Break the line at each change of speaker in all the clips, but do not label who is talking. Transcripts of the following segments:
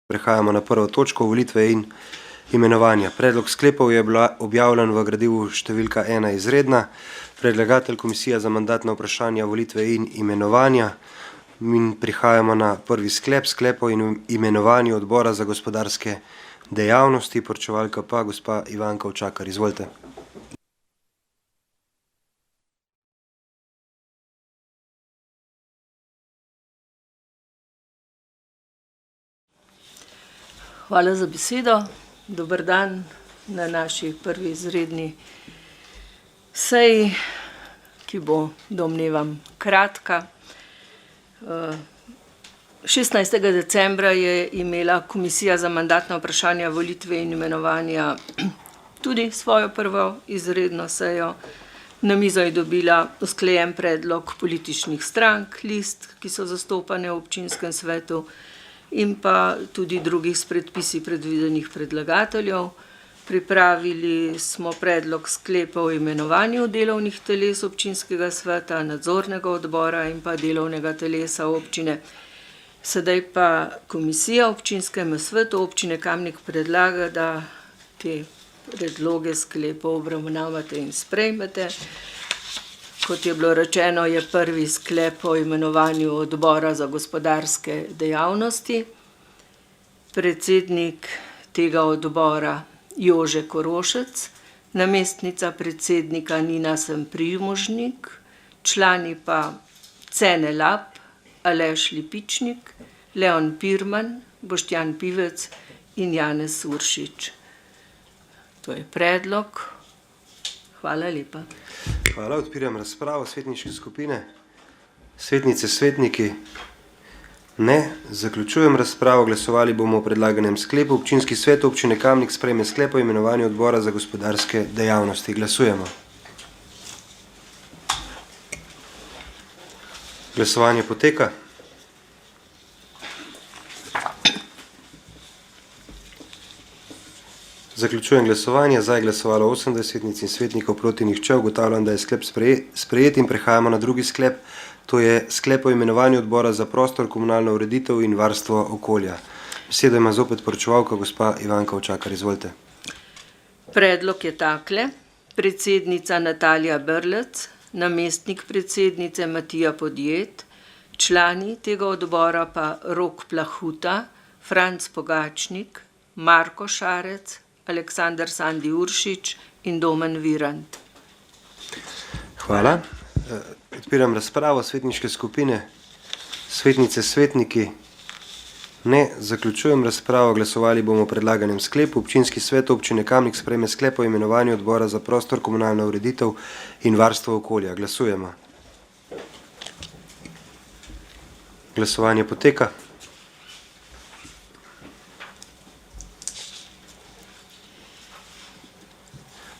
Prehajamo na prvo točko, volitve in imenovanja. Predlog sklepov je objavljen v gradivu številka 1 izredna. Predlagatelj Komisija za mandatna vprašanja, volitve in imenovanja. In prihajamo na prvi sklep, sklep o imenovanju odbora za gospodarske dejavnosti. Poročevalka pa gospa Ivanka Ovčakar. Izvolite.
Hvala za besedo. Dober dan na naši prvi izredni seji, ki bo, domnevam, kratka. 16. decembra je imela Komisija za mandatna vprašanja, volitve in imenovanja tudi svojo prvo izredno sejo. Na mizo je dobila usklajen predlog političnih strank, list, ki so zastopane v občinskem svetu, in pa tudi drugih s predpisi predvidenih predlagateljev. Pripravili smo predlog sklepa o imenovanju delovnih teles občinskega sveta, nadzornega odbora in pa delovnega telesa občine. Sedaj pa komisija občinskemu svetu občine Kamnik predlaga, da te predloge sklepov obravnavate in sprejmete. Kot je bilo rečeno, je prvi sklep o imenovanju odbora za gospodarske dejavnosti. Predsednik tega odbora Jože Korošec, namestnica predsednika Nina Semprimožnik, člani pa Cene Lap, Aleš Lipičnik, Leon Pirman, Boštjan Pivec in Janez Uršič. To je predlog. Hvala lepa.
Hvala, odpiram razpravo. Svetniške skupine, svetnice, svetniki. Ne, zaključujem razpravo. Glasovali bomo o predlaganem sklepu. Občinski svet občine Kamnik sprejme sklep o imenovanju odbora za gospodarske dejavnosti. Glasujemo. Glasovanje poteka. Zaključujem glasovanje. Za je glasovalo 28 svetnic in svetnikov, proti nihče. Ugotavljam, da je sklep sprejet in prehajamo na drugi sklep. To je sklep o imenovanju odbora za prostor, komunalno ureditev in varstvo okolja. Besedo ima zopet poročevalka gospa Ivanka Ovčakar. Izvolite.
Predlog je takle. Predsednica Natalija Brlec, namestnik predsednice Matija Podjed, člani tega odbora pa Rok Plahuta, Franc Pogačnik, Marko Šarec, Aleksandar Sandi Uršič in Domen Virant.
Hvala. Odpiram razpravo. Svetniške skupine, svetnice, svetniki. Ne, zaključujem razpravo. Glasovali bomo o predlaganem sklepu. Občinski svet občine Kamnik sprejme sklep o imenovanju odbora za prostor, komunalno ureditev in varstvo okolja. Glasujemo. Glasovanje poteka.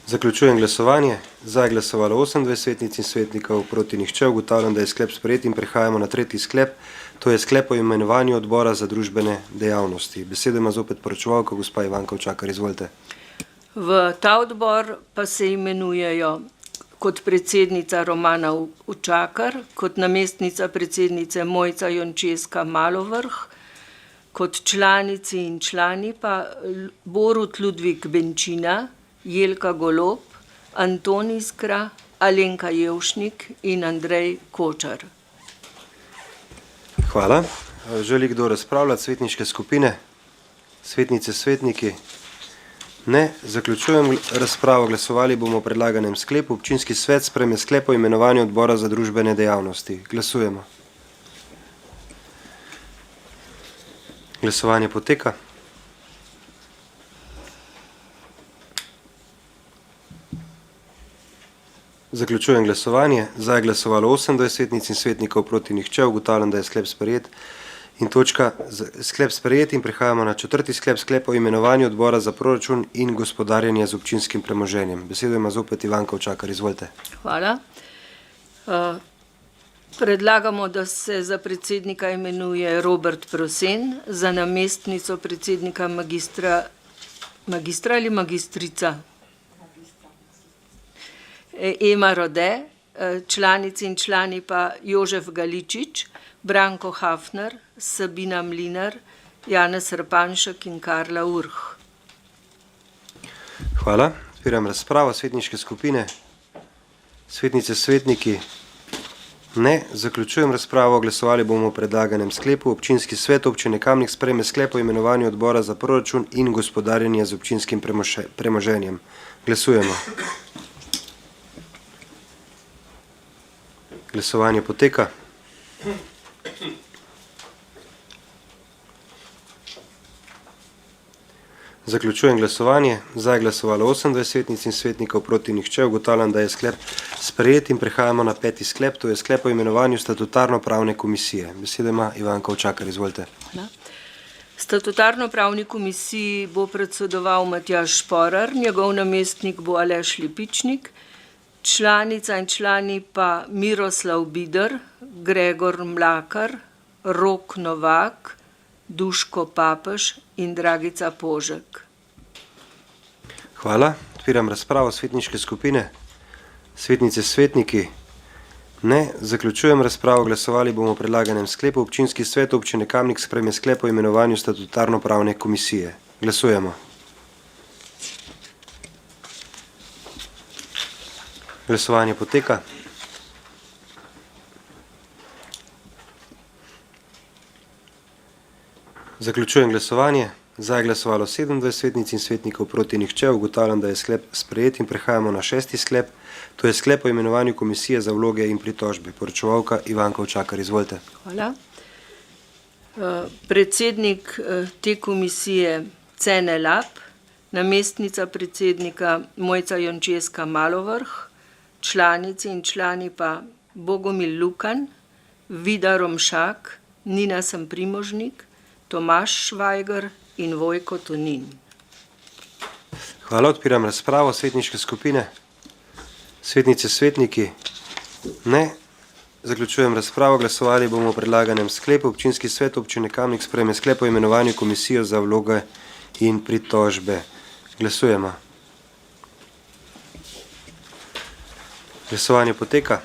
Zaključujem glasovanje. Za je glasovalo 28 svetnic in svetnikov, proti nihče. Ugotavljam, da je sklep sprejet in prehajamo na tretji sklep. To je sklep o imenovanju odbora za družbene dejavnosti. Besedo ima zopet poročevalka gospa Ivanka Ovčakar. Izvolite.
V ta odbor pa se imenujejo kot predsednica Romana Ovčakar, kot namestnica predsednice Mojca Jončeska Malovrh, kot članici in člani pa Borut Ludvik Benčina, Jelka Golob, Anton Iskra, Alenka Jevšnik in Andrej Kočar.
Hvala. Želi kdo razpravljati? Svetniške skupine, svetnice, svetniki? Ne. Zaključujem razpravo. Glasovali bomo o predlaganem sklepu. Občinski svet sprejme sklep o imenovanju odbora za družbene dejavnosti. Glasujemo. Glasovanje poteka. Zaključujem glasovanje. Za je glasovalo 28 svetnic in svetnikov, proti nihče. Ugotavljam, da je sklep sprejet. In točka sklep sprejet in prehajamo na četrti sklep, sklep o imenovanju odbora za proračun in gospodarjenje z občinskim premoženjem. Besedo ima zopet Ivanka Ovčakar. Izvolite.
Hvala. Predlagamo, da se za predsednika imenuje Robert Prosen, za namestnico predsednika magistra ali magistrica Ema Rode, članici in člani pa Jožef Galičič, Branko Hafner, Sabina Mlinar Janez Repanšek in Karla Urh.
Hvala. Odpiram razpravo. Svetniške skupine, svetnice, svetniki. Ne. Zaključujem razpravo. Glasovali bomo o predlaganem sklepu. Občinski svet občine Kamnik sprejme sklep o imenovanju odbora za proračun in gospodarjenje z občinskim premoženjem. Glasujemo. Glasovanje poteka. Zaključujem glasovanje. Za je glasovalo 28 svetnic in svetnikov, proti nihče. Ugotavljam, da je sklep sprejet in prehajamo na 5. sklep, to je sklep o imenovanju statutarno-pravne komisije. Besedo ima Ivanka Ovčakar, izvolite.
Statutarno-pravni komisiji bo predsedoval Matjaž Šporar, njegov namestnik bo Aleš Lipičnik, članica in člani pa Miroslav Bider, Gregor Mlakar, Rok Novak, Duško Papež in Dragica Požek.
Hvala. Odpiram razpravo. Svetniške skupine, svetnice, svetniki. Ne. Zaključujem razpravo. Glasovali bomo o predlaganem sklepu. Občinski svet občine Kamnik sprejme sklep o imenovanju statutarno-pravne komisije. Glasujemo. Glasovanje poteka. Zaključujem glasovanje. Za je glasovalo 27 svetnic in svetnikov, proti nihče. Ugotavljam, da je sklep sprejet in prehajamo na 6. sklep. To je sklep o imenovanju komisije za vloge in pritožbe. Poročevalka Ivanka Ovčakar, izvolite.
Hvala. Predsednik te komisije Cene Lap, namestnica predsednika Mojca Jončeska Malovrh, članici in člani pa Bogomil Lukan, Vida Romšak, Nina Samprimožnik, Tomaž Švajger in Vojko Tonin.
Hvala. Odpiram razpravo. Svetniške skupine, svetnice, svetniki. Ne. Zaključujem razpravo. Glasovali bomo o predlaganem sklepu. Občinski svet občine Kamnik sprejme sklep o imenovanju komisijo za vloge in pritožbe. Glasujemo. Glasovanje poteka.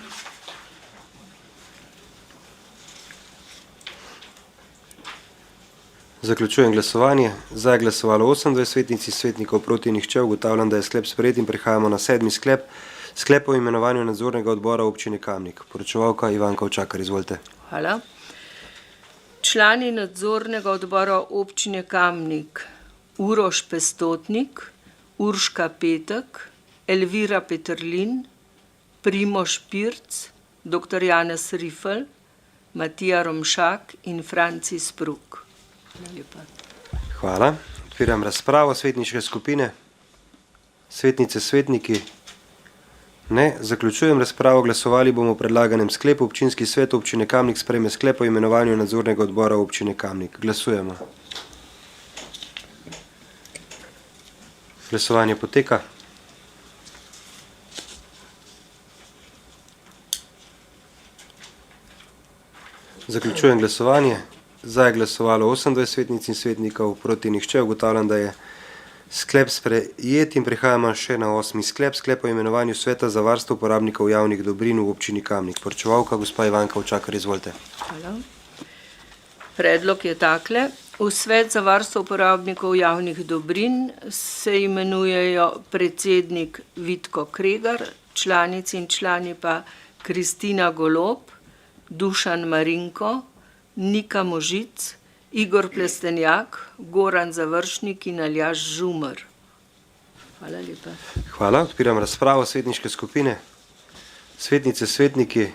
Zaključujem glasovanje. Za je glasovalo 28 svetnic in svetnikov, proti nihče. Ugotavljam, da je sklep sprejet in prehajamo na 7. sklep. Sklep o imenovanju nadzornega odbora občine Kamnik. Poročevalka Ivanka Ovčakar, izvolite.
Hvala. Člani nadzornega odbora občine Kamnik: Uroš Pestotnik, Urška Petek, Elvira Peterlin, Primož Pirc, dr. Janez Rifel, Matija Romšak in Franci Spruk.
Hvala. Odpiram razpravo. Svetniške skupine, svetnice, svetniki. Ne. Zaključujem razpravo. Glasovali bomo o predlaganem sklepu. Občinski svet občine Kamnik sprejme sklep o imenovanju nadzornega odbora občine Kamnik. Glasujemo. Glasovanje poteka. Zaključujem glasovanje. Za je glasovalo 28 svetnic in svetnikov, proti nihče. Ugotavljam, da je sklep sprejet in prehajamo še na 8. sklep. Sklep o imenovanju sveta za varstvo uporabnikov javnih dobrin v občini Kamnik. Poročevalka gospa Ivanka Ovčakar, izvolite.
Hvala. Predlog je takle. V svet za varstvo uporabnikov javnih dobrin se imenujejo predsednik Vitko Kregar, članici in člani pa Kristina Golob, Dušan Marinko, Nika Možic, Igor Plestenjak, Goran Završnik in Aljaž Žumar. Hvala lepa.
Hvala. Odpiram razpravo. Svetniške skupine, svetnice, svetniki.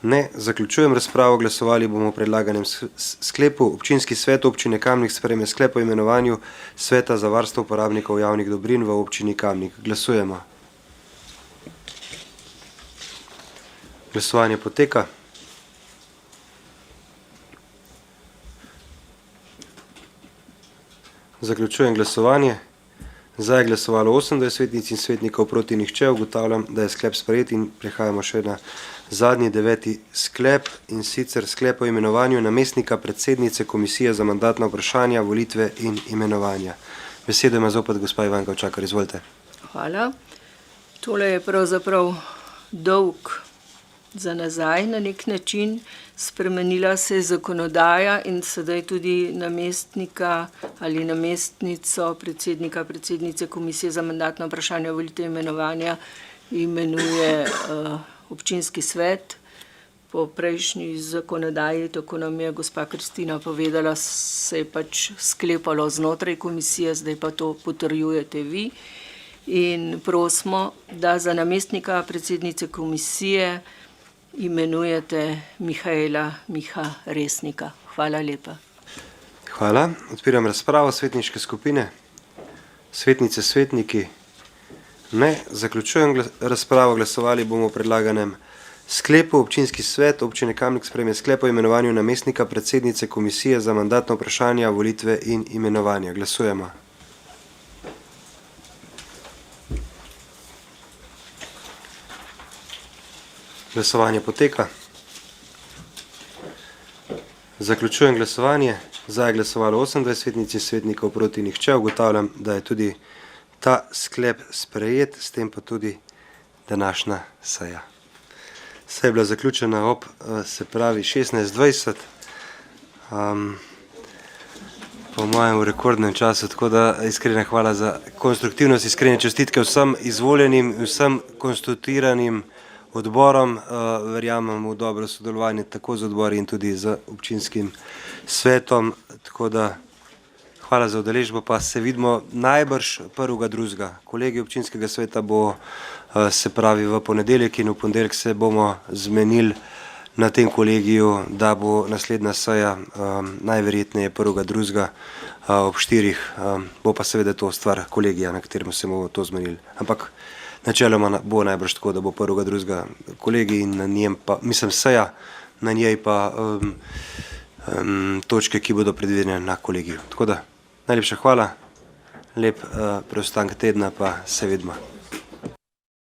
Ne. Zaključujem razpravo. Glasovali bomo o predlaganem sklepu. Občinski svet občine Kamnik sprejme sklep o imenovanju sveta za varstvo uporabnikov javnih dobrin v občini Kamnik. Glasujemo. Glasovanje poteka. Zaključujem glasovanje. Za je glasovalo 28 svetnic in svetnikov, proti nihče. Ugotavljam, da je sklep sprejet in prehajamo še na zadnji 9. sklep, in sicer sklep o imenovanju namestnika predsednice Komisije za mandatna vprašanja, volitve in imenovanja. Besedo ima zopet gospa Ivanka Ovčakar, izvolite.
Hvala. Tole je pravzaprav dolg za nazaj na nek način. Spremenila se je zakonodaja in sedaj tudi namestnika ali namestnico predsednice Komisije za mandatna vprašanja, volitve in imenovanja imenuje občinski svet. Po prejšnji zakonodaji, tako nam je gospa Kristina povedala, se je pač sklepalo znotraj komisije, zdaj pa to potrjujete vi. In prosimo, da za namestnika predsednice komisije imenujete Miha Resnika. Hvala lepa.
Hvala. Odpiram razpravo. Svetniške skupine, svetnice, svetniki. Ne. Zaključujem razpravo. Glasovali bomo o predlaganem sklepu. Občinski svet občine Kamnik sprejme sklep o imenovanju namestnika predsednice Komisije za mandatna vprašanja, volitve in imenovanja. Glasujemo. Glasovanje poteka. Zaključujem glasovanje. Za je glasovalo 28 svetnic in svetnikov, proti nihče. Ugotavljam, da je tudi ta sklep sprejet, s tem pa tudi današnja seja. Seja je bila zaključena ob, se pravi, 16:20, po mojem v rekordnem času, tako da iskrena hvala za konstruktivnost, iskrene čestitke vsem izvoljenim, vsem konstituiranim odborom, verjamem v dobro sodelovanje tako z odbori in tudi z občinskim svetom, tako da hvala za udeležbo, pa se vidimo najbrž 1.2. Kolegi občinskega sveta bo, se pravi, v ponedeljek in v ponedeljek se bomo zmenili na tem kolegiju, da bo naslednja seja najverjetneje 1.2. Ob 4. Bo pa seveda to stvar kolegija, na katerem se bomo to zmenili. Ampak načeloma bo najbrž tako, da bo 1.2. kolegi in na njem pa, mislim, seja, na njej pa točke, ki bodo predvidene na kolegiju. Tako da, najlepša hvala, lep preostanek tedna, pa se vidimo.